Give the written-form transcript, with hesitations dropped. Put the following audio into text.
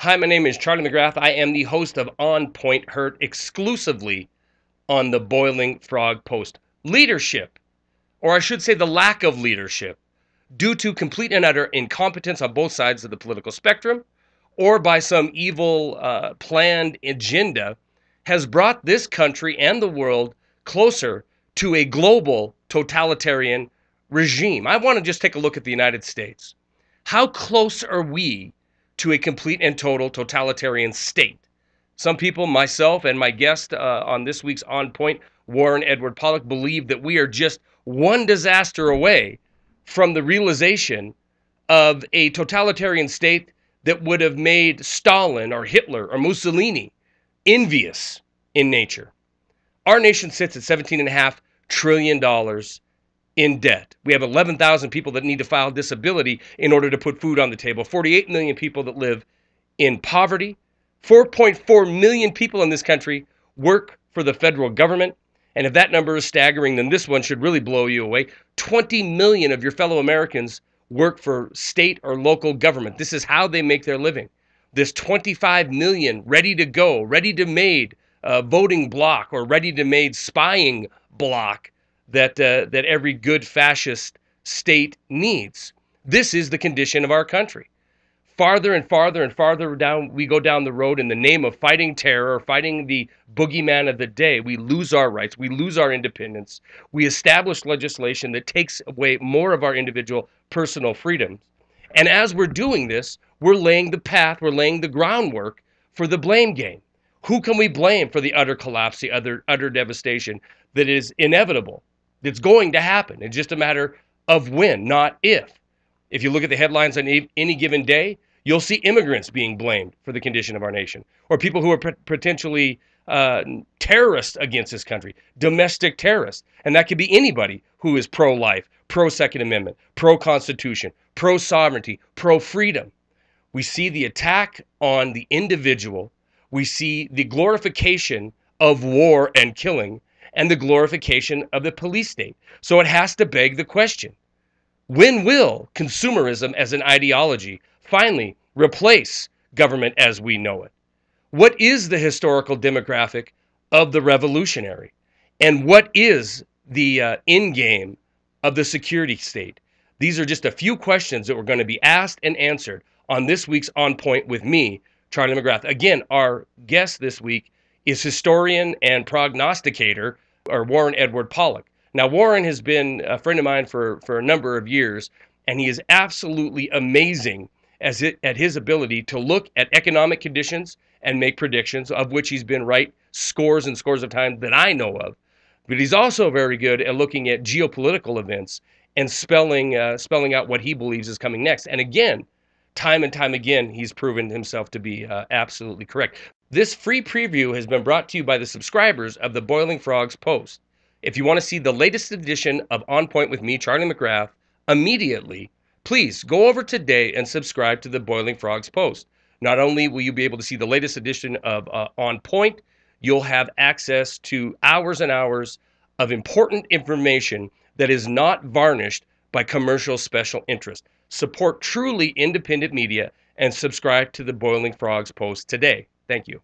Hi, my name is Charlie McGrath. I am the host of On Point, heard exclusively on the Boiling Frog Post. Leadership, or I should say the lack of leadership, due to complete and utter incompetence on both sides of the political spectrum, or by some evil planned agenda, has brought this country and the world closer to a global totalitarian regime. I want to just take a look at the United States. How close are we to a complete and total totalitarian state? Some people, myself and my guest on this week's On Point, Warren Pollock, believe that we are just one disaster away from the realization of a totalitarian state that would have made Stalin or Hitler or Mussolini envious in nature. Our nation sits at $17.5 trillion in debt. We have 11,000 people that need to file disability in order to put food on the table, 48 million people that live in poverty, 4.4 million people in this country work for the federal government. And if that number is staggering, then this one should really blow you away. 20 million of your fellow Americans work for state or local government. This is how they make their living. This 25 million ready to go, ready to made voting block or ready to made spying block that every good fascist state needs. This is the condition of our country. Farther and farther and farther down we go down the road in the name of fighting terror, fighting the boogeyman of the day. We lose our rights. We lose our independence. We establish legislation that takes away more of our individual personal freedoms. And as we're doing this, we're laying the path, we're laying the groundwork for the blame game. Who can we blame for the utter collapse, the utter devastation that is inevitable? That's going to happen. It's just a matter of when, not if. If you look at the headlines on any given day, you'll see immigrants being blamed for the condition of our nation, or people who are potentially terrorists against this country, domestic terrorists. And that could be anybody who is pro-life, pro-Second Amendment, pro-Constitution, pro-sovereignty, pro-freedom. We see the attack on the individual. We see the glorification of war and killing, and the glorification of the police state. So it has to beg the question, when will consumerism as an ideology finally replace government as we know it? What is the historical demographic of the revolutionary? And what is the end game of the security state? These are just a few questions that were going to be asked and answered on this week's On Point with me, Charlie McGrath. Again, our guest this week is historian and prognosticator, or Warren Pollock. Now, Warren has been a friend of mine for a number of years, and he is absolutely amazing at his ability to look at economic conditions and make predictions, of which he's been right scores and scores of times that I know of. But he's also very good at looking at geopolitical events and spelling out what he believes is coming next. And again, time and time again, he's proven himself to be absolutely correct. This free preview has been brought to you by the subscribers of the Boiling Frogs Post. If you want to see the latest edition of On Point with me, Charlie McGrath, immediately, please go over today and subscribe to the Boiling Frogs Post. Not only will you be able to see the latest edition of On Point, you'll have access to hours and hours of important information that is not varnished by commercial special interest. Support truly independent media and subscribe to the Boiling Frogs Post today. Thank you.